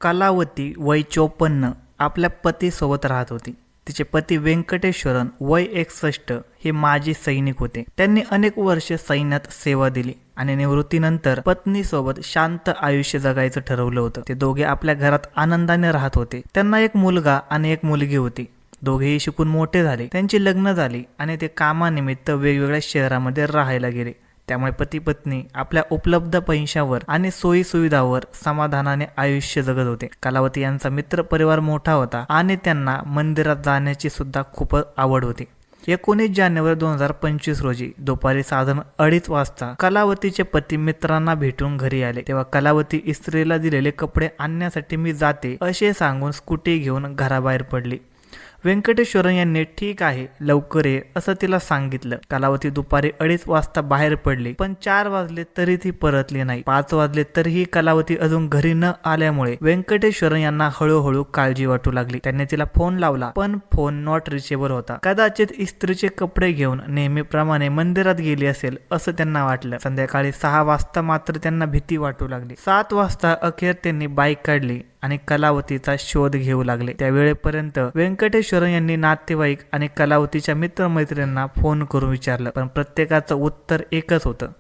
कलावती वय 54 आपल्या पतीसोबत राहत होती. तिचे पती व्यंकटेश्वरन वय 61 हे माजी सैनिक होते. त्यांनी अनेक वर्षे सैन्यात सेवा दिली आणि निवृत्तीनंतर पत्नीसोबत शांत आयुष्य जगायचं ठरवलं होतं. ते दोघे आपल्या घरात आनंदाने राहत होते. त्यांना एक मुलगा आणि एक मुलगी होती. दोघेही शिकून मोठे झाले. त्यांची लग्न झाली आणि ते कामानिमित्त वेगवेगळ्या शहरामध्ये राहायला गेले. त्यामुळे पती पत्नी आपल्या उपलब्ध पैशावर आणि सोयी सुविधावर समाधानाने आयुष्य जगत होते. कलावती यांचा मित्र परिवार मोठा होता आणि त्यांना मंदिरात जाण्याची सुद्धा खूप आवड होती. 19 जानेवारी 2025 रोजी दुपारी साधारण 2:30 वाजता कलावतीचे पती मित्रांना भेटून घरी आले. तेव्हा कलावती इस्त्रीला दिलेले कपडे आणण्यासाठी मी जाते असे सांगून स्कूटी घेऊन घराबाहेर पडली. व्यंकटेश्वरन यांनी ठीक आहे लवकर ये असं तिला सांगितलं. कलावती दुपारी 2:30 वाजता बाहेर पडली, पण 4 वाजले तरी ती परतली नाही. 5 वाजले तरीही कलावती अजून घरी न आल्यामुळे व्यंकटेश्वरन यांना हळूहळू काळजी वाटू लागली. त्यांनी तिला फोन लावला, पण फोन नॉट रिचेबल होता. कदाचित इस्त्रीचे कपडे घेऊन नेहमीप्रमाणे मंदिरात गेली असेल असं त्यांना वाटलं. संध्याकाळी 6 वाजता मात्र त्यांना भीती वाटू लागली. 7 वाजता अखेर त्यांनी बाईक काढली आणि कलावतीचा शोध घेऊ लागले. त्या वेळेपर्यंत व्यंकटेश्वरन यांनी नातेवाईक आणि कलावतीच्या मित्रमैत्रिणींना फोन करून विचारलं, पण प्रत्येकाचं उत्तर एकच होतं,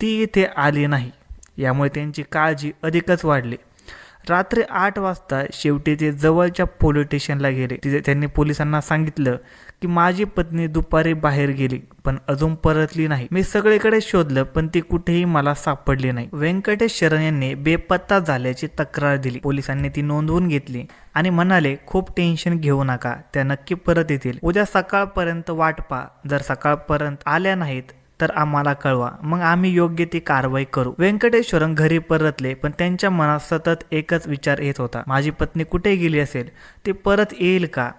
ती इथे आली नाही. यामुळे त्यांची काळजी अधिकच वाढली. रात्री 8 वाजता शेवटी ते जवळच्या पोलीस स्टेशनला गेले. तिथे त्यांनी पोलिसांना सांगितलं की माझी पत्नी दुपारी बाहेर गेली पण अजून परतली नाही. मी सगळीकडे शोधलं पण ती कुठेही मला सापडली नाही. व्यंकटेश्वरन यांनी बेपत्ता झाल्याची तक्रार दिली. पोलिसांनी ती नोंदवून घेतली आणि म्हणाले खूप टेन्शन घेऊ नका, त्या नक्की परत येतील. उद्या सकाळपर्यंत वाट पहा. जर सकाळपर्यंत आल्या नाहीत तर आम्हाला कळवा, मग आम्ही योग्य ती कारवाई करू. व्यंकटेश्वरन घरी परतले पण त्यांच्या मनात सतत एकच विचार येत होता, माझी पत्नी कुठे गेली असेल, ती परत येईल का?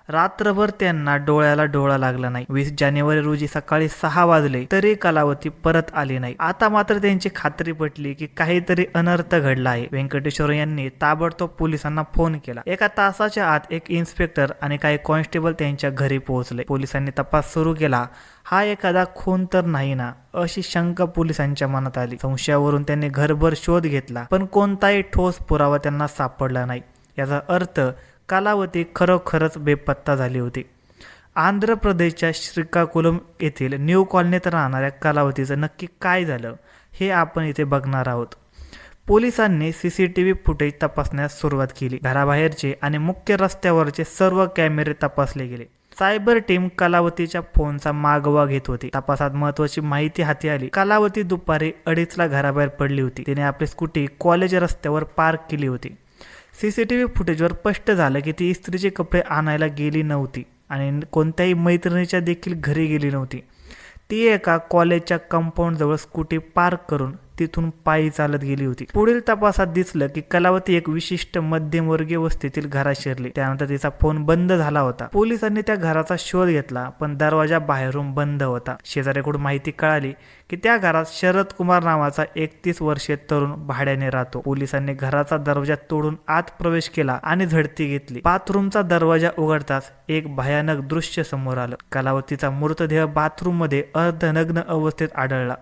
रात्रभर त्यांना डोळ्याला डोळा लागला नाही. 20 जानेवारी रोजी सकाळी 6 वाजले तरी कलावती परत आली नाही. आता मात्र त्यांची खात्री पटली की काहीतरी अनर्थ घडला आहे. व्यंकटेश्वर यांनी ताबडतोब पोलिसांना फोन केला. 1 तासाच्या आत एक इन्स्पेक्टर आणि काही कॉन्स्टेबल त्यांच्या घरी पोहोचले. पोलिसांनी तपास सुरू केला. हा एखादा खून तर नाही ना अशी शंका पोलिसांच्या मनात आली. संशयावरून त्यांनी घरभर शोध घेतला पण कोणताही ठोस पुरावा त्यांना सापडला नाही. याचा अर्थ कलावती खरोखरच बेपत्ता झाली होती. आंध्र प्रदेशच्या श्रीकाकुलम येथील न्यू कॉलनीत राहणाऱ्या कलावतीचं नक्की काय झालं हे आपण इथे बघणार आहोत. पोलिसांनी CCTV फुटेज तपासण्यास सुरुवात केली. घराबाहेरचे आणि मुख्य रस्त्यावरचे सर्व कॅमेरे तपासले गेले. सायबर टीम कलावतीच्या फोनचा मागोवा घेत होती. तपासात महत्वाची माहिती हाती आली. कलावती दुपारी 2:30ला घराबाहेर पडली होती. तिने आपली स्कूटी कॉलेज रस्त्यावर पार्क केली होती. CCTV फुटेजवर स्पष्ट झालं की ती इस्त्रीचे कपडे आणायला गेली नव्हती आणि कोणत्याही मैत्रिणीच्या देखील घरी गेली नव्हती. ती एका कॉलेजच्या कंपाऊंड जवळ स्कूटी पार्क करून तिथून पायी चालत गेली होती. पुढील तपासात दिसलं की कलावती एक विशिष्ट मध्यमवर्गीय वस्तीतील घरात शिरली. त्यानंतर तिचा फोन बंद झाला होता. पोलिसांनी त्या घराचा शोध घेतला पण दरवाजा बाहेरून बंद होता. शेजाऱ्याकडून माहिती कळाली की त्या घरात शरद कुमार नावाचा 31 वर्षीय तरुण भाड्याने राहतो. पोलिसांनी घराचा दरवाजा तोडून आत प्रवेश केला आणि झडती घेतली. बाथरूमचा दरवाजा उघडताच एक भयानक दृश्य समोर आलं. कलावतीचा मृतदेह बाथरूम मध्ये अर्धनग्न अवस्थेत आढळला.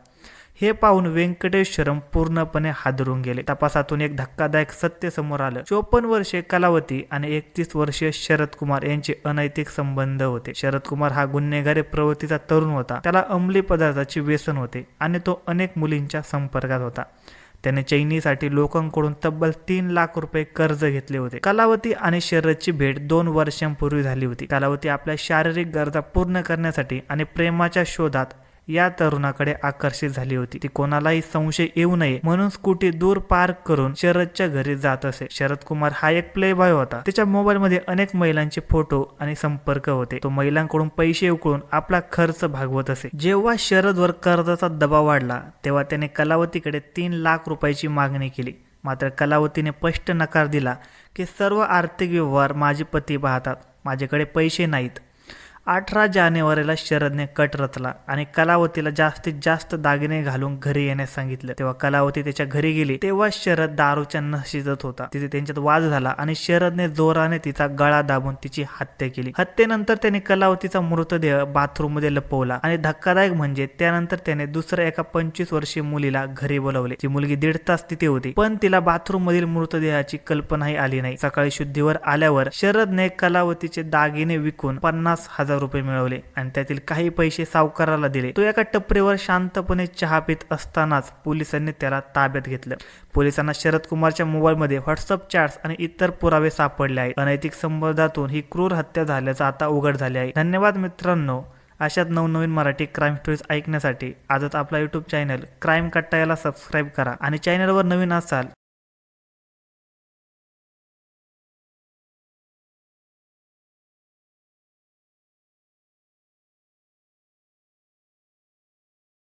हे पाहून व्यंकटेश्वरम पूर्णपणे हादरून गेले. तपासातून एक धक्कादायक सत्य समोर आलं. 54 वर्षीय कलावती आणि 31 वर्षीय शरद कुमार यांचे अनैतिक संबंध होते. शरद कुमार हा गुन्हेगारी प्रवृत्तीचा तरुण होता. त्याला अंमली पदार्थाचे व्यसन होते आणि तो अनेक मुलींच्या संपर्कात होता. त्याने चैनीसाठी लोकांकडून तब्बल 3 लाख रुपये कर्ज घेतले होते. कलावती आणि शरदची भेट 2 वर्षांपूर्वी झाली होती. कलावती आपल्या शारीरिक गरजा पूर्ण करण्यासाठी आणि प्रेमाच्या शोधात या तरुणाकडे आकर्षित झाली होती. ती कोणालाही संशय येऊ नये म्हणून स्कूटी दूर पार्क करून शरदच्या घरी जात असे. शरद कुमार हा एक प्ले बॉय होता. त्याच्या मोबाईल मध्ये अनेक महिलांचे फोटो आणि संपर्क होते. तो महिलांकडून पैसे उकळून आपला खर्च भागवत असे. जेव्हा शरदवर कर्जाचा दबाव वाढला तेव्हा त्याने कलावतीकडे 3 लाख रुपयाची मागणी केली. मात्र कलावतीने स्पष्ट नकार दिला की सर्व आर्थिक व्यवहार माझे पती पाहतात, माझ्याकडे पैसे नाहीत. 18 जानेवारीला शरदने कट रचला आणि कलावतीला जास्तीत जास्त दागिने घालून घरी येण्यास सांगितलं। तेव्हा कलावती त्याच्या घरी गेली तेव्हा शरद दारूच्या नशेत होता। तिथे त्यांच्यात वाद झाला आणि शरदने जोराने तिचा गळा दाबून तिची हत्या केली। हत्येनंतर त्याने कलावतीचा मृतदेह बाथरूम मध्ये लपवला आणि धक्कादायक म्हणजे त्यानंतर त्याने दुसऱ्या एका 25 वर्षीय मुलीला घरी बोलावले। ती मुलगी 1.5 तास तिथे होती पण तिला बाथरूम मधील मृतदेहाची कल्पनाही आली नाही। सकाळी शुद्धीवर आल्यावर शरदने कलावतीचे दागिने विकून 50,000 रुपये मिळवले आणि त्यातील काही पैसे सावकाराला दिले। तो एका टपरीवर शांतपणे चहा पित असतानाच पोलिसांनी त्याला ताब्यात घेतलं। पोलिसांना शरद कुमारच्या मोबाईलमध्ये व्हॉट्सअप चॅट्स आणि इतर पुरावे सापडले आहेत। अनैतिक संबंधातून ही क्रूर हत्या झाल्याचं आता उघड झाले आहे। धन्यवाद मित्रांनो, अशाच नवनवीन मराठी क्राईम स्टोरीज ऐकण्यासाठी आजच आपला यूट्यूब चॅनल क्राईम कट्टा याला सबस्क्राईब करा आणि चॅनलवर नवीन असाल